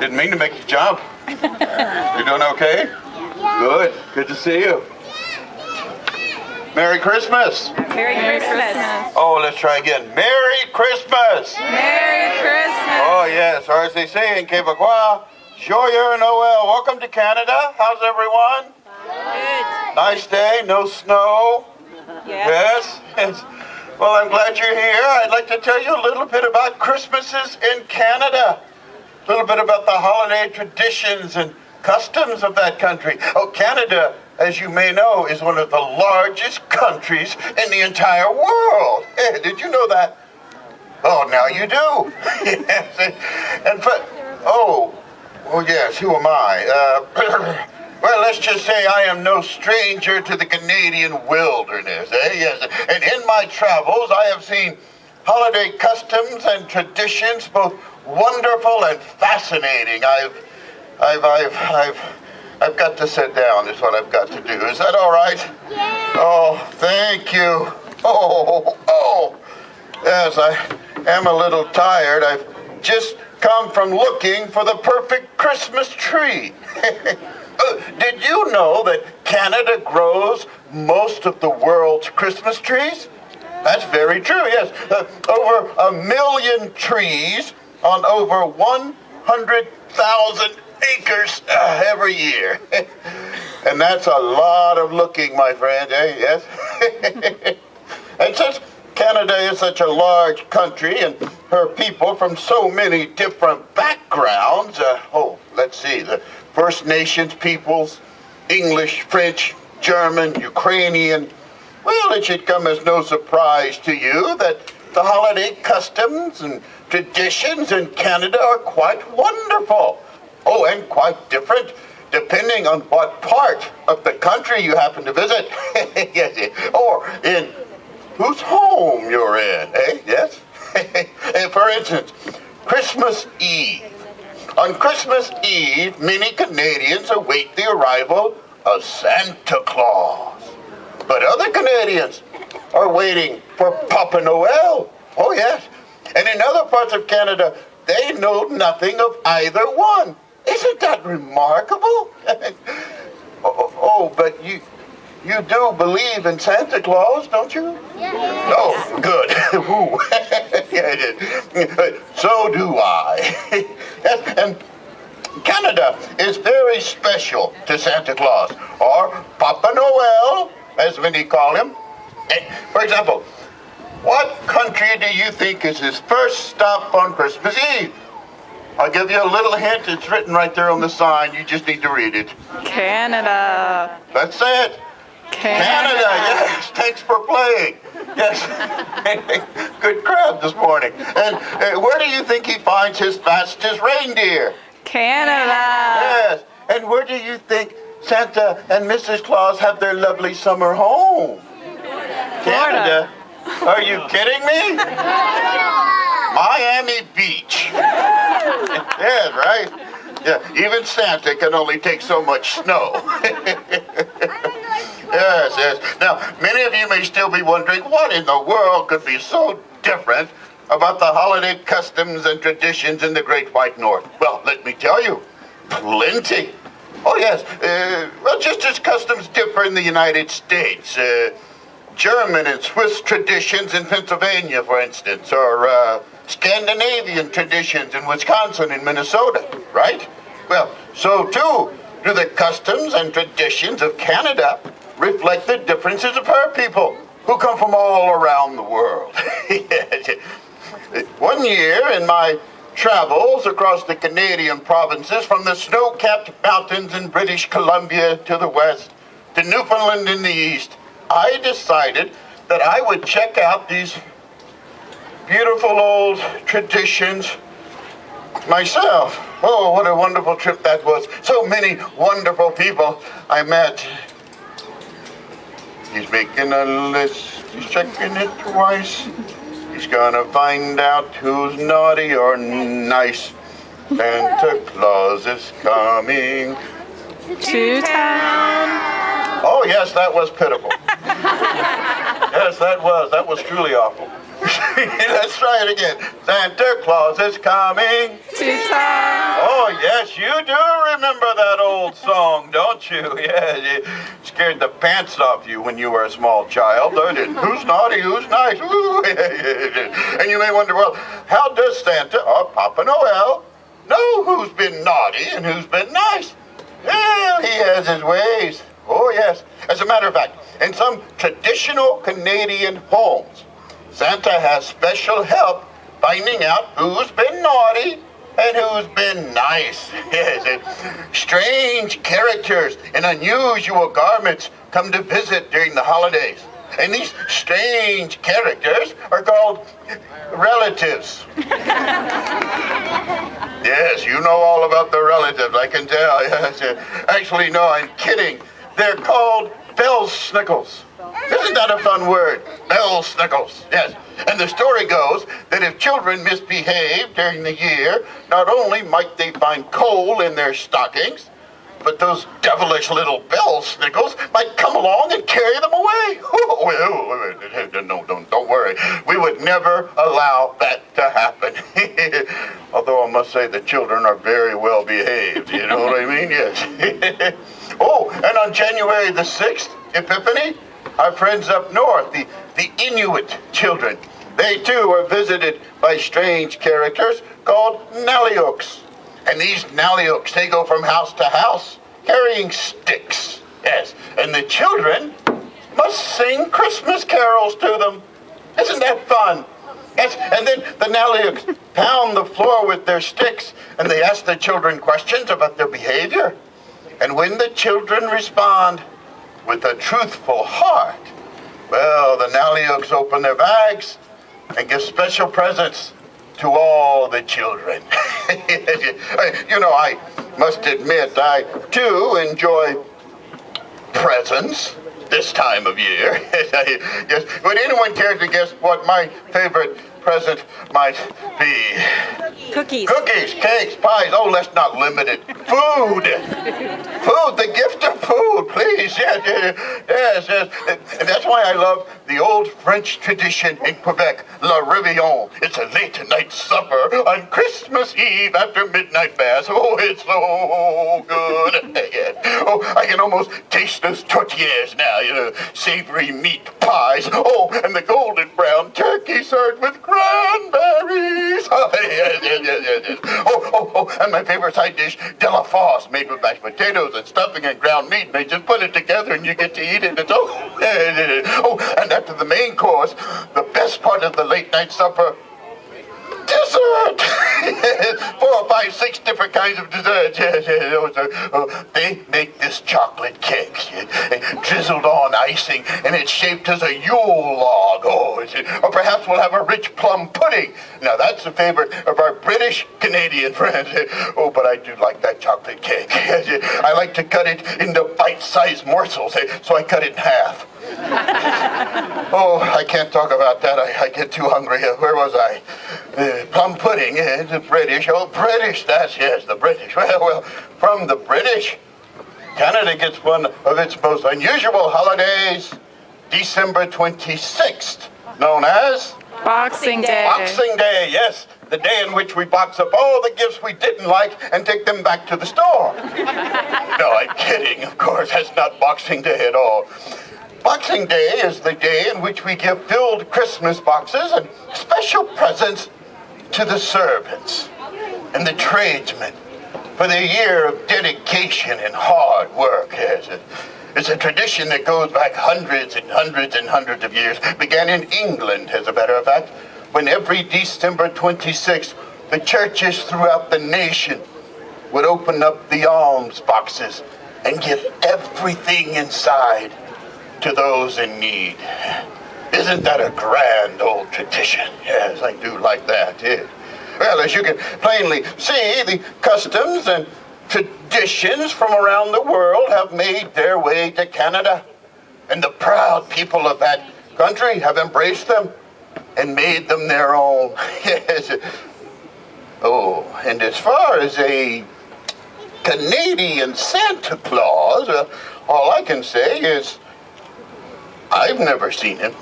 didn't mean to make you jump. You doing okay? Good. Good to see you. Merry Christmas. Merry Christmas. Oh, let's try again. Merry Christmas. Merry Christmas. Oh, yes. Or as they say in Quebecois, Joyeux Noël. Welcome to Canada. How's everyone? Good. Nice day. No snow. Yes. Yes. Well, I'm glad you're here. I'd like to tell you a little bit about Christmases in Canada. A little bit about the holiday traditions and customs of that country. Oh, Canada, as you may know, is one of the largest countries in the entire world. Did you know that? Oh, now you do. Yes. And oh, yes, who am I? Well, let's just say I am no stranger to the Canadian wilderness, Yes. And in my travels, I have seen holiday customs and traditions both wonderful and fascinating. I've got to sit down is what I've got to do. Is that all right? Yeah. Oh, thank you. Oh. Yes, I am a little tired. I've just come from looking for the perfect Christmas tree. Did you know that Canada grows most of the world's Christmas trees? That's very true, yes. Over 1 million trees on over 100,000 acres every year. And that's a lot of looking, my friend, yes? And since Canada is such a large country and her people from so many different backgrounds, let's see, the First Nations peoples, English, French, German, Ukrainian, well, it should come as no surprise to you that the holiday customs and traditions in Canada are quite wonderful. Oh, and quite different depending on what part of the country you happen to visit. Yes, or in whose home you're in, Yes? For instance, Christmas Eve. On Christmas Eve, many Canadians await the arrival of Santa Claus. But other Canadians are waiting for Papa Noel. Oh, yes. And in other parts of Canada, they know nothing of either one. Isn't that remarkable? But you do believe in Santa Claus, don't you? Yeah. Oh, good. So do I. Yes, and Canada is very special to Santa Claus, or Papa Noel, as many call him. For example, what country do you think is his first stop on Christmas Eve? I'll give you a little hint. It's written right there on the sign. You just need to read it. Canada. That's it. Canada, yes. Thanks for playing. Yes. Good crowd this morning. And where do you think he finds his fastest reindeer? Canada. Yes. And where do you think Santa and Mrs. Claus have their lovely summer home? Canada. Are you kidding me? Miami Beach. Yes, right? Yeah, even Santa can only take so much snow. Yes. Now, many of you may still be wondering what in the world could be so different about the holiday customs and traditions in the Great White North. Well, let me tell you, plenty. Oh, yes. Well, just as customs differ in the United States, German and Swiss traditions in Pennsylvania, for instance, or Scandinavian traditions in Wisconsin and Minnesota, right? Well, so too do the customs and traditions of Canada reflect the differences of her people, who come from all around the world. One year in my travels across the Canadian provinces, from the snow-capped mountains in British Columbia to the west, to Newfoundland in the east, I decided that I would check out these beautiful old traditions myself. Oh, what a wonderful trip that was. So many wonderful people I met. He's making a list, he's checking it twice. He's gonna find out who's naughty or nice. Santa Claus is coming To town. Oh, yes, that was pitiful. Yes, that was truly awful. Let's try it again. Santa Claus is coming to town. Oh, yes, you do remember that old song, don't you? Yeah, it scared the pants off you when you were a small child, don't it? Who's naughty, who's nice? Ooh. And you may wonder, well, how does Santa or Papa Noel know who's been naughty and who's been nice? Well, he has his ways. Oh, yes. As a matter of fact, in some traditional Canadian homes, Santa has special help finding out who's been naughty and who's been nice. Yes, and strange characters in unusual garments come to visit during the holidays. And these strange characters are called relatives. Yes, you know all about the relatives, I can tell. Yes. Actually, no, I'm kidding. They're called bell-snickles. Isn't that a fun word? Bell-snickles, yes. And the story goes that if children misbehave during the year, not only might they find coal in their stockings, but those devilish little bell-snickles might come along and carry them away. No, don't worry. We would never allow that to happen. Although I must say the children are very well behaved. You know what I mean? Yes. Oh, and on January the 6th, Epiphany, our friends up north, the Inuit children, they too are visited by strange characters called Nalioks. And these Nalioks, they go from house to house carrying sticks. Yes, and the children must sing Christmas carols to them. Isn't that fun? Yes, and then the Nalioks pound the floor with their sticks and they ask the children questions about their behavior. And when the children respond with a truthful heart, well, the Nalioks open their bags and give special presents to all the children. You know, I must admit, I too enjoy presents this time of year. Yes. Would anyone care to guess what my favorite present might be? Cookies. Cookies, cakes, pies. Oh, let's not limit it. Food. Food, the gift of food, please. Yes. And that's why I love the old French tradition in Quebec, La Réveillon. It's a late night supper on Christmas Eve after midnight mass. Oh, it's so good. Oh, I can almost taste those tortillas now, you know, savory meat pies. Oh, and the golden brown turkey served with cranberries. Oh, yes. Oh, and my favorite side dish, de la farce, made with mashed potatoes and stuffing and ground meat. And they just put it together and you get to eat it. It's and after the main course, the best part of the late night supper, dessert! 4, 5, 6 different kinds of desserts. They make this chocolate cake, drizzled on icing, and it's shaped as a Yule log. Or perhaps we'll have a rich plum pudding. Now that's a favorite of our British Canadian friends. Oh, but I do like that chocolate cake. I like to cut it into bite-sized morsels, so I cut it in half. Oh, I can't talk about that. I get too hungry. Where was I? Plum pudding, the British. Oh, British, yes, the British. Well, from the British, Canada gets one of its most unusual holidays, December 26th, known as Boxing Day. Boxing Day, yes. The day in which we box up all the gifts we didn't like and take them back to the store. No, I'm kidding, of course. That's not Boxing Day at all. Boxing Day is the day in which we give filled Christmas boxes and special presents to the servants and the tradesmen for their year of dedication and hard work. Yes, it's a tradition that goes back hundreds and hundreds and hundreds of years. It began in England, as a matter of fact, when every December 26th, the churches throughout the nation would open up the alms boxes and give everything inside to those in need. Isn't that a grand old tradition? Yes, I do like that. Yeah. Well, as you can plainly see, the customs and traditions from around the world have made their way to Canada. And the proud people of that country have embraced them and made them their own. Yes. Oh, and as far as a Canadian Santa Claus, all I can say is I've never seen him.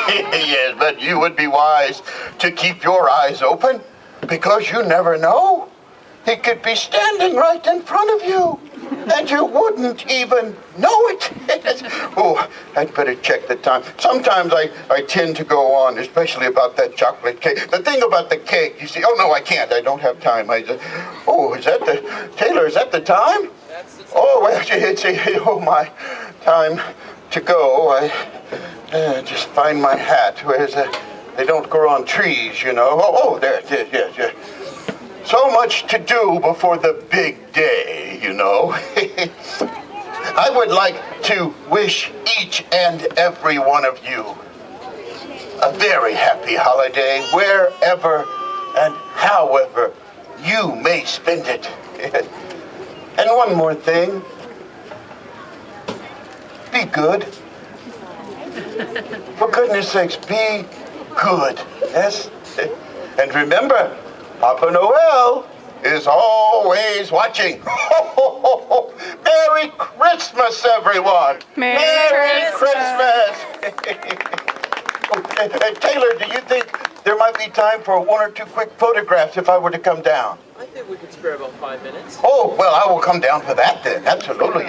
Yes, but you would be wise to keep your eyes open because you never know. He could be standing right in front of you, and you wouldn't even know it. Oh, I'd better check the time. Sometimes I tend to go on, especially about that chocolate cake. The thing about the cake, you see, oh, no, I can't. I don't have time. Taylor, is that the time? Oh, well, oh, my time to go. I just find my hat. They don't grow on trees, you know. Oh, there it is, yes. So much to do before the big day, you know. I would like to wish each and every one of you a very happy holiday, wherever and however you may spend it. And one more thing. Be good. For goodness sakes, be good. Yes? And remember, Papa Noel is always watching. Merry Christmas, everyone! Merry Christmas! Taylor, do you think there might be time for one or two quick photographs if I were to come down? I think we could spare about 5 minutes. Oh, well, I will come down for that then. Absolutely.